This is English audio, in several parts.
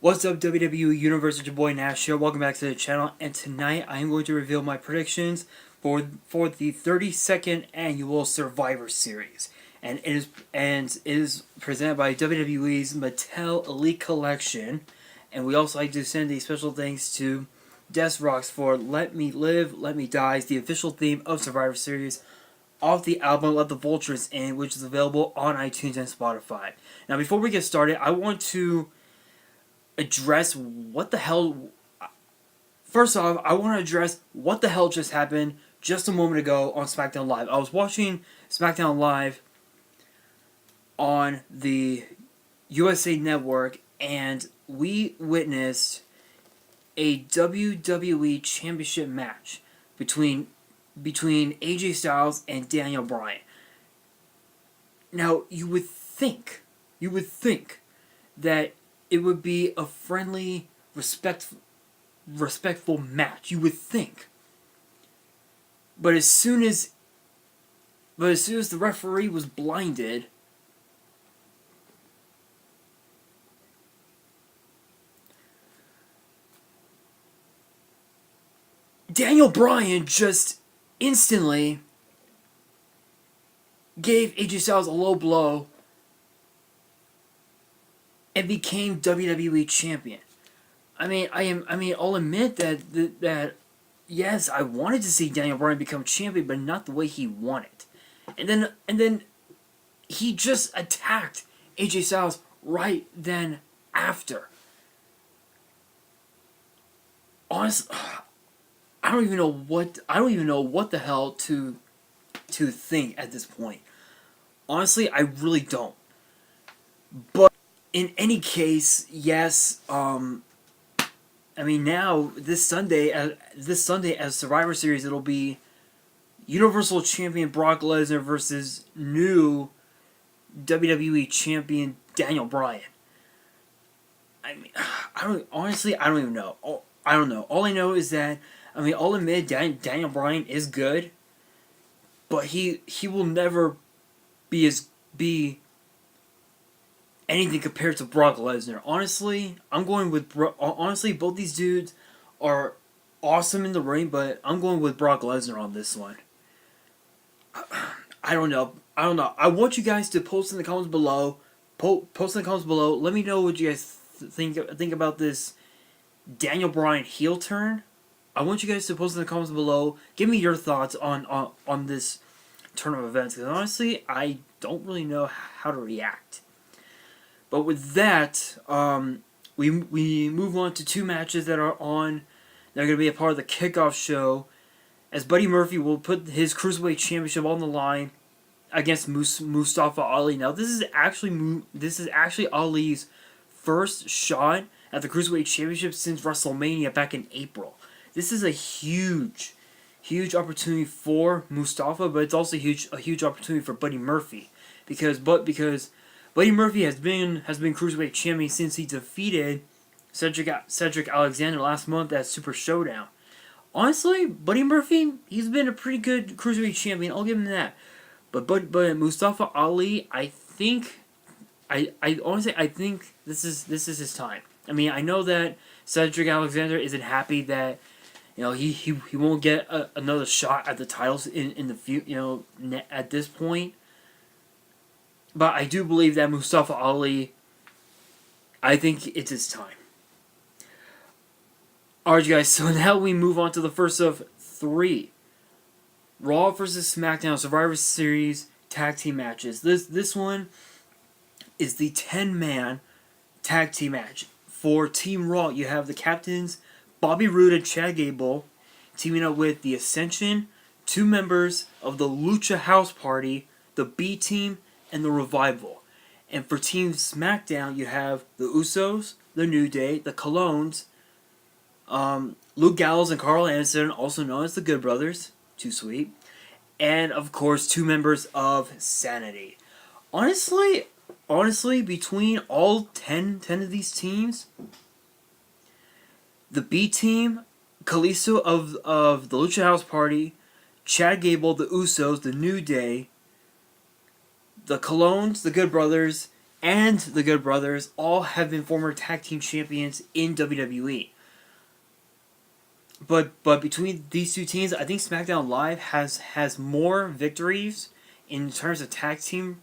What's up, WWE Universe? It's your boy Nash here. Welcome back to the channel, and tonight I am going to reveal my predictions for the 32nd annual Survivor Series, and it is presented by WWE's Mattel Elite Collection, and we also like to send a special thanks to Des Rocks for "Let Me Live, Let Me Die," the official theme of Survivor Series, off the album "Let the Vultures In," which is available on iTunes and Spotify. Now, before we get started, I want to address what the hell. First off, I want to address what the hell just happened just a moment ago on SmackDown Live. I was watching SmackDown Live on the USA Network, and we witnessed a WWE Championship match between AJ Styles and Daniel Bryan. Now, you would think that it would be a friendly, respectful match. You would think. But as soon as the referee was blinded, Daniel Bryan just instantly gave AJ Styles a low blow and became WWE champion. I'll admit that yes, I wanted to see Daniel Bryan become champion, but not the way he wanted. And then he just attacked AJ Styles right then after. Honestly, I don't even know what the hell to think at this point. Honestly, I really don't. But in any case, yes. Now this Sunday as Survivor Series, it'll be Universal Champion Brock Lesnar versus new WWE Champion Daniel Bryan. I don't even know. I don't know. All I know is that I'll admit Daniel Bryan is good, but he will never be anything compared to Brock Lesnar. Honestly, both these dudes are awesome in the ring, but I'm going with Brock Lesnar on this one. I don't know. I want you guys to post in the comments below. Post in the comments below. Let me know what you guys think about this Daniel Bryan heel turn. I want you guys to post in the comments below. Give me your thoughts on this turn of events, because honestly, I don't really know how to react. But with that, we move on to two matches that are going to be a part of the kickoff show, as Buddy Murphy will put his Cruiserweight Championship on the line against Mustafa Ali. Now, this is actually Ali's first shot at the Cruiserweight Championship since WrestleMania back in April. This is a huge opportunity for Mustafa, but it's also a huge opportunity for Buddy Murphy because Buddy Murphy has been Cruiserweight Champion since he defeated Cedric Alexander last month at Super Showdown. Honestly, Buddy Murphy, he's been a pretty good Cruiserweight Champion. I'll give him that. But Mustafa Ali, I think this is his time. I know that Cedric Alexander isn't happy that he won't get another shot at the titles in the future, at this point. But I do believe that Mustafa Ali, I think it's his time. Alright, guys, so now we move on to the first of three Raw vs. SmackDown Survivor Series tag team matches. This one is the 10-man tag team match. For Team Raw, you have the captains Bobby Roode and Chad Gable teaming up with the Ascension, two members of the Lucha House Party, the B Team, and the Revival. And for Team SmackDown, you have the Usos, the New Day, the Colognes, Luke Gallows and Carl Anderson, also known as the Good Brothers, too sweet, and of course 2 members of Sanity. Honestly, between all 10 of these teams, the B Team, Kalisto of the Lucha House Party, Chad Gable, the Usos, the New Day, the Colognes, the Good Brothers, and the Good Brothers all have been former tag team champions in WWE. But between these two teams, I think SmackDown Live has more victories in terms of tag team,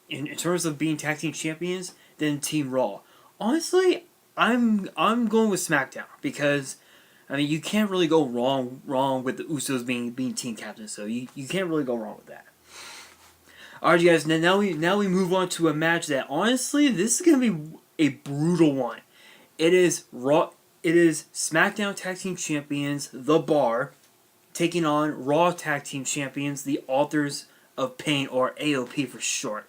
in terms of being tag team champions than Team Raw. Honestly, I'm going with SmackDown because, I mean, you can't really go wrong with the Usos being team captains. So you can't really go wrong with that. Alright, you guys. Now we move on to a match that, honestly, this is gonna be a brutal one. It is Raw. It is SmackDown Tag Team Champions, The Bar, taking on Raw Tag Team Champions, the Authors of Pain, or AOP for short.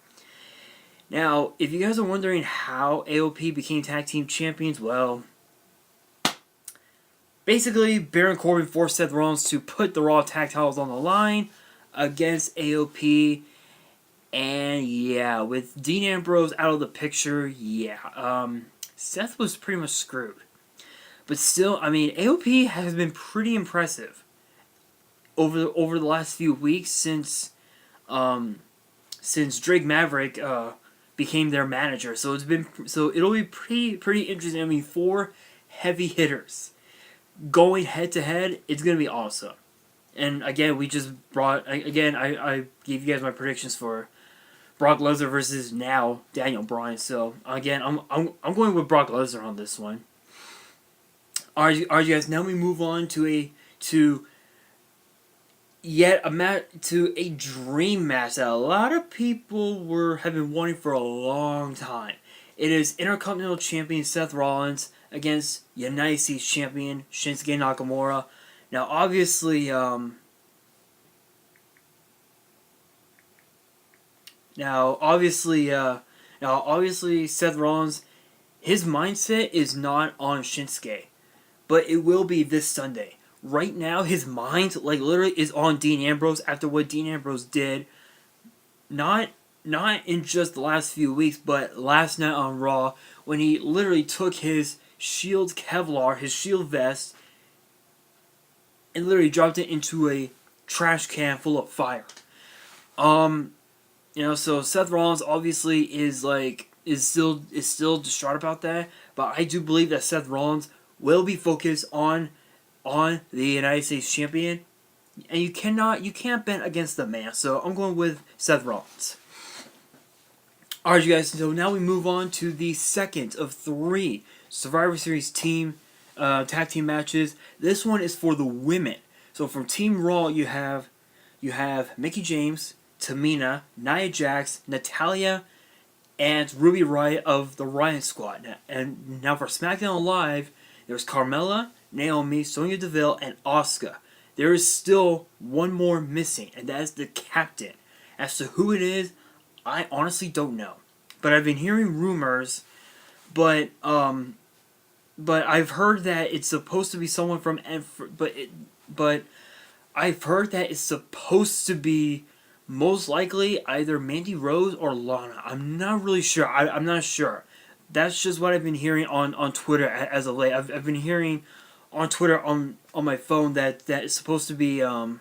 Now, if you guys are wondering how AOP became Tag Team Champions, well, basically, Baron Corbin forced Seth Rollins to put the Raw Tag titles on the line against AOP. And yeah, with Dean Ambrose out of the picture, Seth was pretty much screwed. But still, I mean, AOP has been pretty impressive over the last few weeks since Drake Maverick became their manager. So it'll be pretty interesting. I mean, 4 heavy hitters going head to head. It's gonna be awesome. And again, I gave you guys my predictions for Brock Lesnar versus now Daniel Bryan. So again, I'm going with Brock Lesnar on this one. Alright, you guys. Now we move on to a dream match that a lot of people have been wanting for a long time. It is Intercontinental Champion Seth Rollins against United States Champion Shinsuke Nakamura. Now, obviously, Seth Rollins, his mindset is not on Shinsuke, but it will be this Sunday. Right now, his mind, literally, is on Dean Ambrose after what Dean Ambrose did. Not in just the last few weeks, but last night on Raw, when he literally took his Shield Kevlar, his Shield vest, and literally dropped it into a trash can full of fire. So Seth Rollins obviously is still distraught about that, but I do believe that Seth Rollins will be focused on the United States Champion, and you can't bet against the man. So I'm going with Seth Rollins. Alright, you guys. So now we move on to the second of 3 Survivor Series tag team matches. This one is for the women. So from Team Raw, you have Mickie James, Tamina, Nia Jax, Natalya, and Ruby Riott of the Riott Squad. And now for SmackDown Live, there's Carmella, Naomi, Sonya Deville, and Asuka. There is still one more missing, and that is the captain. As to who it is, I honestly don't know. But I've been hearing rumors, but I've heard that it's supposed to be someone from but I've heard that it's supposed to be most likely either Mandy Rose or Lana. I'm not really sure. I'm not sure. That's just what I've been hearing on Twitter as of late. I've been hearing on Twitter on my phone that it's supposed to be one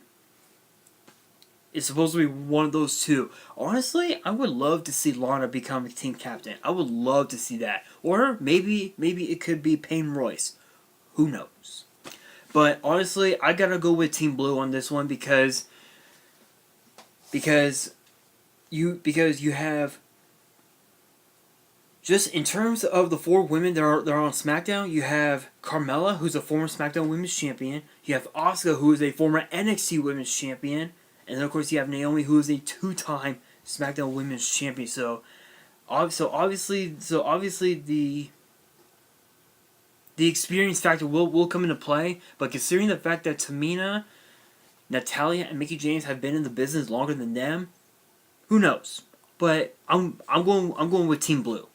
of those two. Honestly, I would love to see Lana become a team captain. I would love to see that. Or maybe it could be Payne Royce. Who knows? But honestly, I gotta go with Team Blue on this one because you have, just in terms of the 4 women that are on SmackDown, you have Carmella, who's a former SmackDown Women's Champion. You have Asuka, who is a former NXT Women's Champion. And then, of course, you have Naomi, who is a 2-time SmackDown Women's Champion. So obviously the experience factor will come into play. But considering the fact that Tamina, Natalya, and Mickie James have been in the business longer than them, who knows? But I'm going with Team Blue.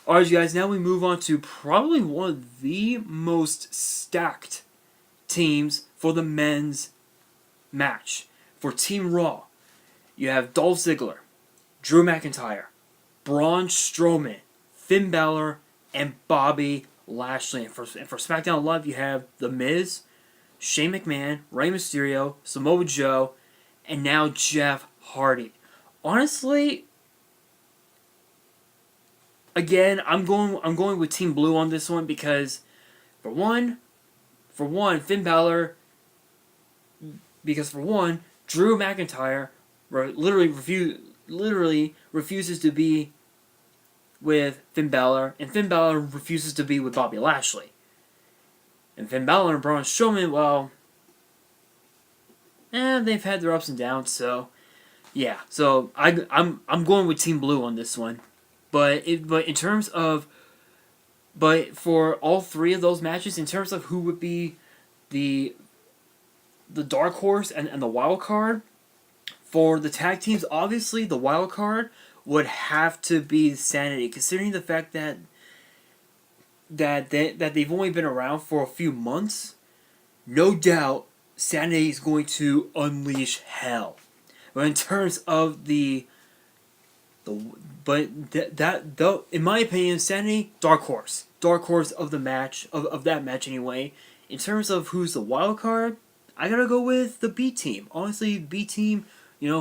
Alright, you guys. Now we move on to probably one of the most stacked teams for the men's match. For Team Raw, you have Dolph Ziggler, Drew McIntyre, Braun Strowman, Finn Balor, and Bobby Lashley. And for SmackDown Live, you have The Miz, Shane McMahon, Rey Mysterio, Samoa Joe, and now Jeff Hardy. Honestly, again, I'm going with Team Blue on this one because for one, Finn Balor, because for one, Drew McIntyre literally refuses to be with Finn Balor, and Finn Balor refuses to be with Bobby Lashley. And Finn Balor and Braun Strowman, well, they've had their ups and downs. So yeah, so I'm going with Team Blue on this one. But in terms of, but for all three of those matches, in terms of who would be the dark horse and the wild card for the tag teams, obviously the wild card would have to be Sanity, considering the fact that they've only been around for a few months. No doubt, Sanity is going to unleash hell. But in terms of in my opinion, Sanity, dark horse of the match of that match anyway. In terms of who's the wild card, I gotta go with the B team. Honestly, B team,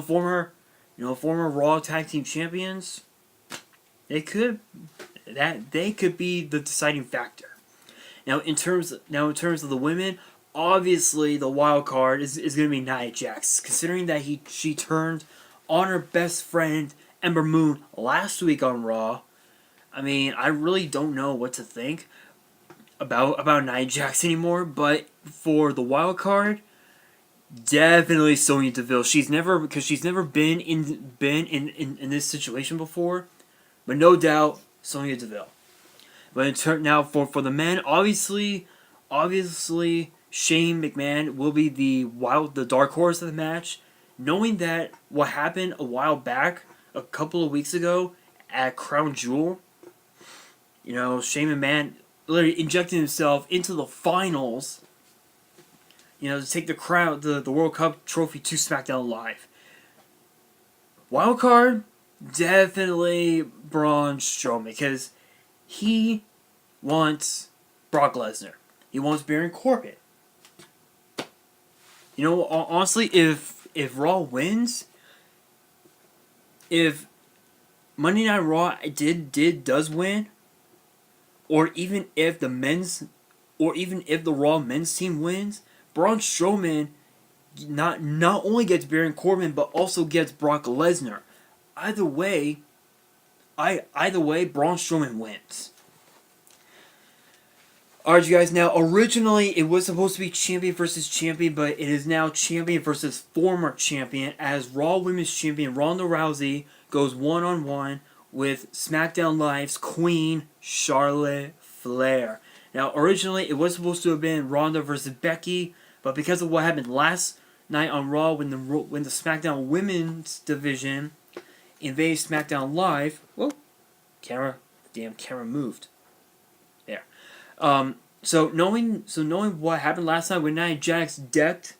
former Raw Tag Team Champions. They could be the deciding factor. Now in terms of the women, obviously the wild card is going to be Nia Jax, considering that she turned on her best friend Ember Moon last week on Raw. I mean, I really don't know what to think about Nia Jax anymore, but for the wild card, definitely Sonya Deville. She's never been in this situation before, but no doubt Sonya Deville. But now for the men, obviously Shane McMahon will be the dark horse of the match, knowing that what happened a while back, a couple of weeks ago at Crown Jewel. Shane McMahon literally injected himself into the finals, to take the World Cup trophy to SmackDown Live. Wild card, definitely Braun Strowman, because he wants Brock Lesnar. He wants Baron Corbin. Honestly, if Raw wins, if Monday Night Raw does win, or even if the Raw men's team wins, Braun Strowman not only gets Baron Corbin but also gets Brock Lesnar. Either way, Braun Strowman wins. Alright, you guys, now originally it was supposed to be champion versus champion, but it is now champion versus former champion, as Raw Women's Champion Ronda Rousey goes one-on-one with SmackDown Live's Queen, Charlotte Flair. Now originally it was supposed to have been Ronda versus Becky, but because of what happened last night on Raw when the SmackDown Women's division invaded SmackDown Live, camera moved. There. So knowing what happened last night when Nia Jax decked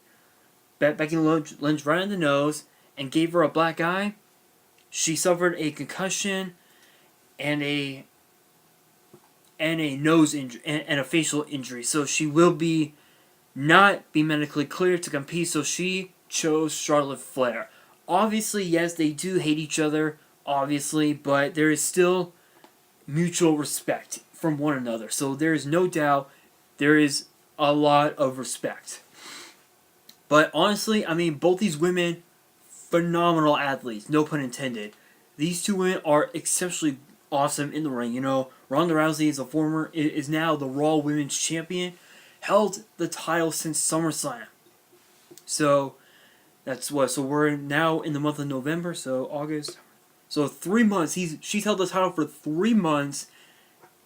Becky Lynch right in the nose and gave her a black eye, she suffered a concussion and a nose injury and a facial injury. So she will not be medically cleared to compete. So she chose Charlotte Flair. Obviously, yes, they do hate each other, obviously, but there is still mutual respect from one another. So there is no doubt there is a lot of respect. But honestly, I mean, both these women, phenomenal athletes, no pun intended. These two women are exceptionally awesome in the ring. Ronda Rousey is now the Raw Women's Champion, held the title since SummerSlam. So that's what. So we're now in the month of November. So August. So 3 months. She's held the title for 3 months,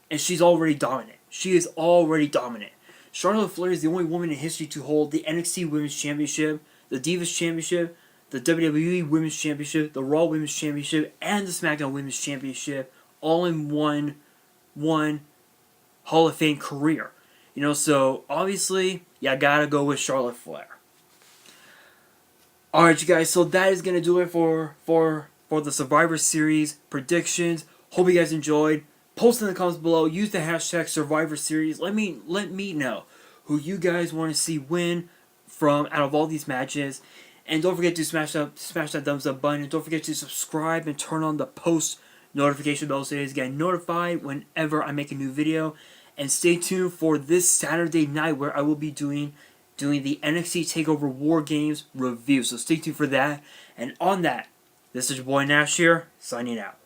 and she's already dominant. She is already dominant. Charlotte Flair is the only woman in history to hold the NXT Women's Championship, the Divas Championship, the WWE Women's Championship, the Raw Women's Championship, and the SmackDown Women's Championship, all in one Hall of Fame career. So obviously, you gotta go with Charlotte Flair. Alright, you guys, so that is gonna do it for the Survivor Series predictions. Hope you guys enjoyed. Post in the comments below. Use the hashtag Survivor Series. Let me know who you guys want to see win out of all these matches. And don't forget to smash that thumbs up button. And don't forget to subscribe and turn on the post notification bell so you guys get notified whenever I make a new video. And stay tuned for this Saturday night where I will be doing the NXT TakeOver War Games review. So stay tuned for that. And on that, this is your boy Nash here, signing out.